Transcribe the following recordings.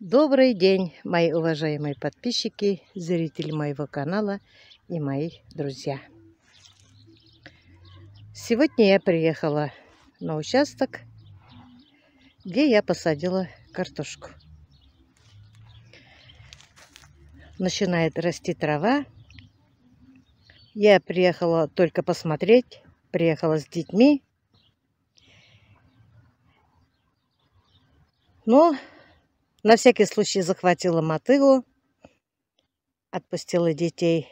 Добрый день, мои уважаемые подписчики, зрители моего канала и мои друзья. Сегодня я приехала на участок, где я посадила картошку. Начинает расти трава. Я приехала только посмотреть, приехала с детьми. Но на всякий случай захватила мотыгу, отпустила детей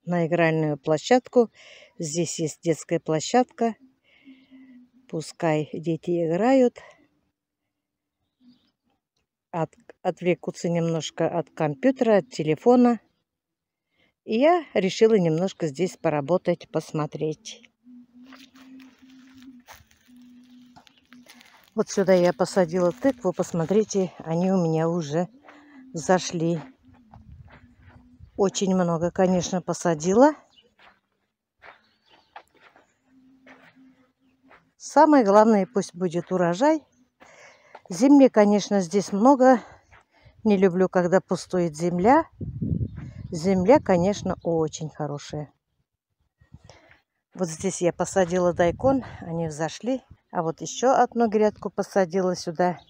на игральную площадку. Здесь есть детская площадка. Пускай дети играют, отвлекутся немножко от компьютера, от телефона. И я решила немножко здесь поработать, посмотреть. Вот сюда я посадила тыкву. Посмотрите, они у меня уже зашли. Очень много, конечно, посадила. Самое главное, пусть будет урожай. Земли, конечно, здесь много. Не люблю, когда пустует земля. Земля, конечно, очень хорошая. Вот здесь я посадила дайкон, они взошли. А вот еще одну грядку посадила сюда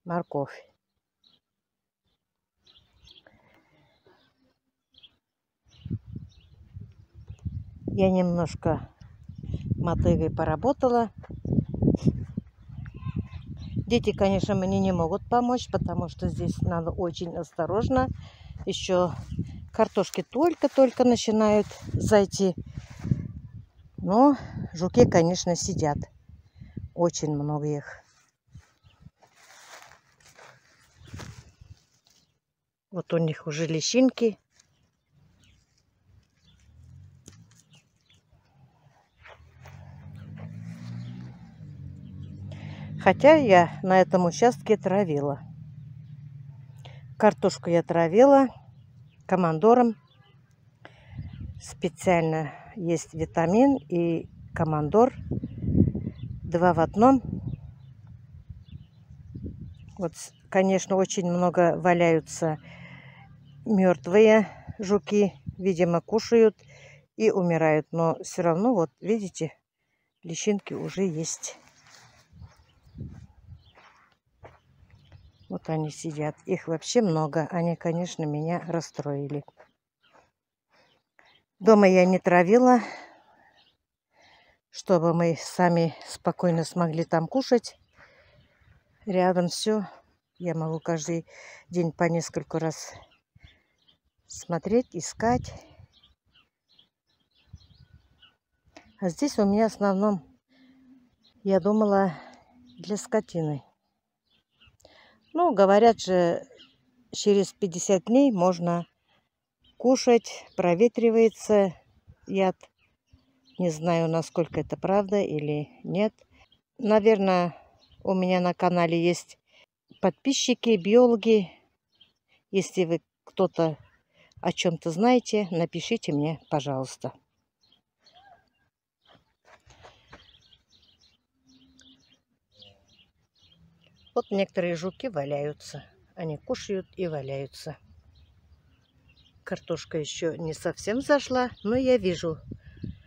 морковь. Я немножко мотыгой поработала. Дети, конечно, мне не могут помочь, потому что здесь надо очень осторожно. Еще картошки только-только начинают зайти. Но жуки, конечно, сидят. Очень много их. Вот у них уже личинки. Хотя я на этом участке травила. Картошку я травила командором. Специально есть витамин и командор. 2 в одном. Вот, конечно, очень много валяются мертвые жуки. Видимо, кушают и умирают. Но все равно, вот видите, личинки уже есть. Вот они сидят. Их вообще много. Они, конечно, меня расстроили. Дома я не травила, чтобы мы сами спокойно смогли там кушать. Рядом все. Я могу каждый день по нескольку раз смотреть, искать. А здесь у меня в основном, я думала, для скотины. Ну, говорят же, через 50 дней можно кушать, проветривается яд. Не знаю, насколько это правда или нет. Наверное, у меня на канале есть подписчики, биологи. Если вы кто-то о чем-то знаете, напишите мне, пожалуйста. Вот некоторые жуки валяются. Они кушают и валяются. Картошка еще не совсем зашла, но я вижу,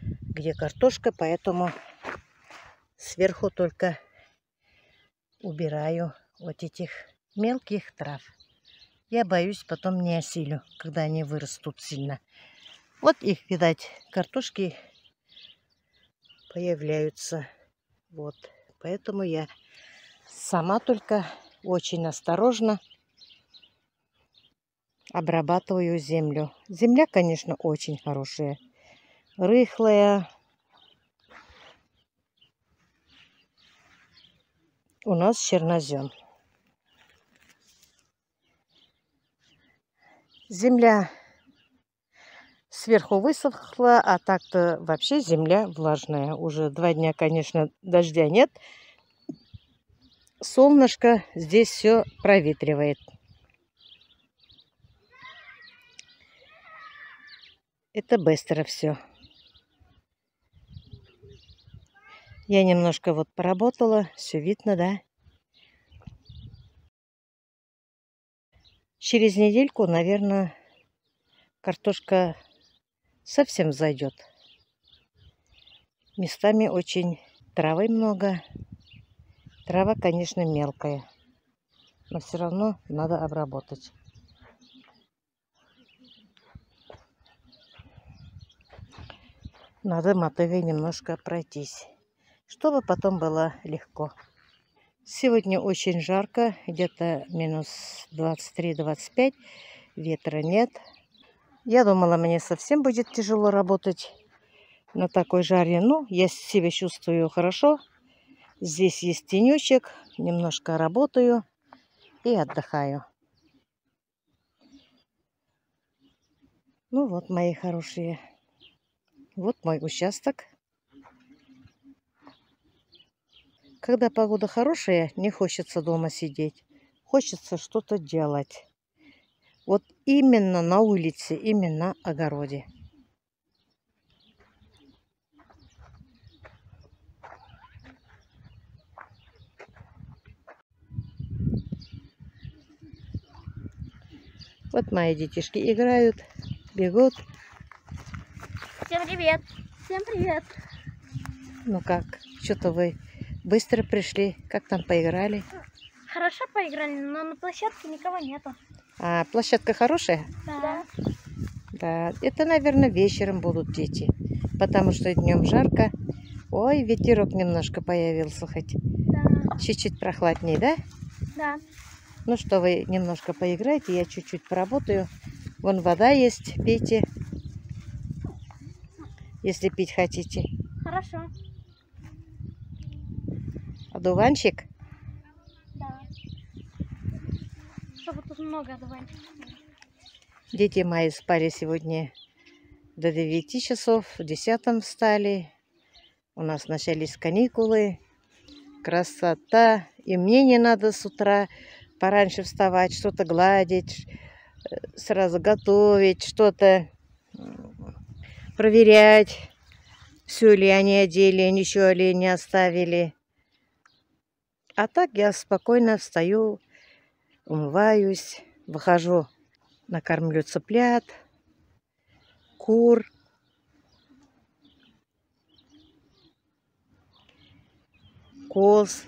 где картошка, поэтому сверху только убираю вот этих мелких трав. Я боюсь, потом не осилю, когда они вырастут сильно. Вот их, видать, картошки появляются. Вот, поэтому я сама только очень осторожно обрабатываю землю. Земля, конечно, очень хорошая. Рыхлая. У нас чернозем. Земля сверху высохла, а так-то вообще земля влажная. Уже 2 дня, конечно, дождя нет. Солнышко здесь все проветривает. Это быстро все. Я немножко вот поработала, все видно, да? Через недельку, наверное, картошка совсем зайдет. Местами очень травы много. Трава, конечно, мелкая, но все равно надо обработать. Надо мотыгой немножко пройтись, чтобы потом было легко. Сегодня очень жарко, где-то минус 23-25, ветра нет. Я думала, мне совсем будет тяжело работать на такой жаре. Ну, я себя чувствую хорошо. Здесь есть тенечек, немножко работаю и отдыхаю. Ну вот, мои хорошие, вот мой участок. Когда погода хорошая, не хочется дома сидеть. Хочется что-то делать. Вот именно на улице, именно на огороде. Вот мои детишки играют, бегут. Всем привет! Всем привет! Ну как, что-то вы быстро пришли, как там поиграли? Хорошо поиграли, но на площадке никого нету. А площадка хорошая? Да. Да, это, наверное, вечером будут дети, потому что днем жарко. Ой, ветерок немножко появился хоть. Да. Чуть-чуть прохладнее, да? Да. Ну что, вы немножко поиграете, я чуть-чуть поработаю. Вон вода есть, пейте, если пить хотите. Хорошо. Одуванчик? Да. Чтобы тут много давай. Дети мои спали сегодня до 9 часов, в 10 встали. У нас начались каникулы. Красота. И мне не надо с утра пораньше вставать, что-то гладить, сразу готовить, что-то проверять, все ли они одели, ничего ли не оставили. А так я спокойно встаю, умываюсь, выхожу, накормлю цыплят, кур. Коз.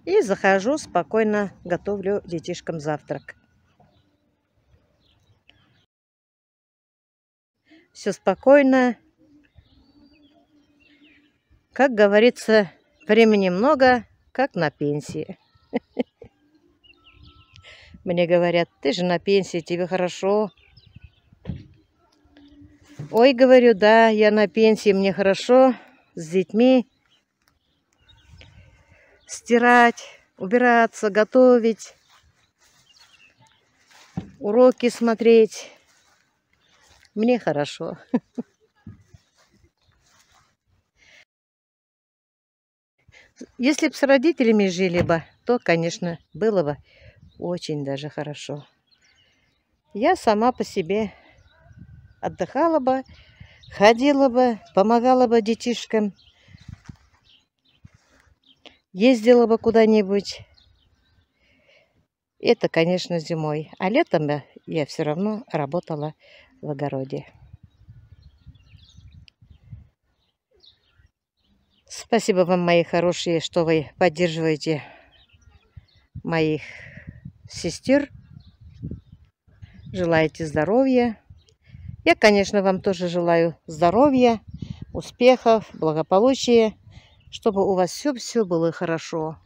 И захожу, спокойно готовлю детишкам завтрак. Все спокойно. Как говорится, времени много, как на пенсии. Мне говорят, ты же на пенсии, тебе хорошо. Ой, говорю, да, я на пенсии, мне хорошо с детьми. Стирать, убираться, готовить, уроки смотреть. Мне хорошо. Если бы с родителями жили бы, то, конечно, было бы очень даже хорошо. Я сама по себе отдыхала бы, ходила бы, помогала бы детишкам, ездила бы куда-нибудь. Это, конечно, зимой. А летом я все равно работала в огороде. Спасибо вам, мои хорошие, что вы поддерживаете моих сестер. Желаете здоровья. Я, конечно, вам тоже желаю здоровья, успехов, благополучия, чтобы у вас все было хорошо.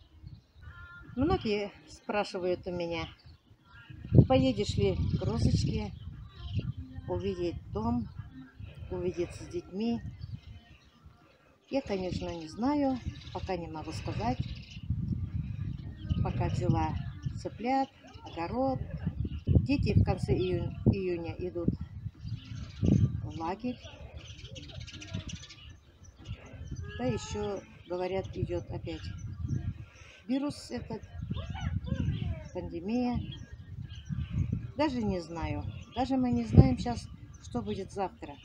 Многие спрашивают у меня, поедешь ли к Розочке, увидеть дом, увидеться с детьми. Я, конечно, не знаю, пока не могу сказать. Пока взяла цыплят, огород. Дети в конце июня идут в лагерь. Да еще, говорят, идет опять вирус этот, пандемия. Даже не знаю. Даже мы не знаем сейчас, что будет завтра.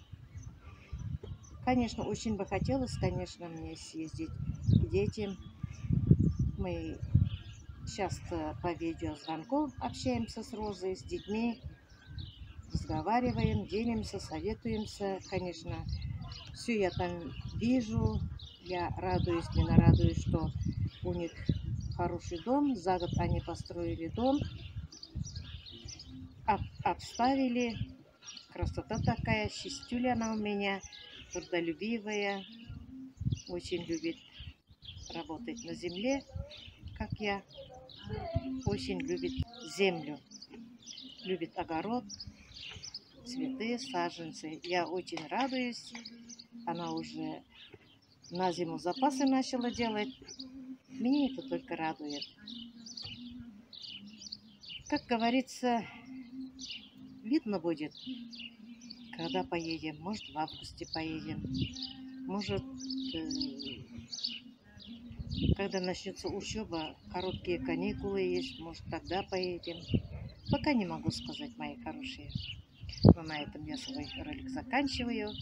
Конечно, очень бы хотелось, конечно, мне съездить к детям. Мы часто по видеозвонку общаемся с Розой, с детьми, разговариваем, делимся, советуемся. Конечно, все я там вижу, я радуюсь, не нарадуюсь, что у них хороший дом. За год они построили дом, обставили. Красота такая, чистюля она у меня, трудолюбивая, очень любит работать на земле, как я, очень любит землю, любит огород, цветы, саженцы. Я очень радуюсь, она уже на зиму запасы начала делать, меня это только радует. Как говорится, видно будет, когда поедем. Может, в августе поедем. Может, когда начнется учеба, короткие каникулы есть, может, тогда поедем. Пока не могу сказать, мои хорошие. Но на этом я свой ролик заканчиваю.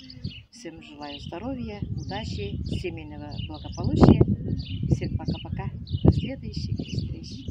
Всем желаю здоровья, удачи, семейного благополучия. Всем пока-пока. До следующих встреч.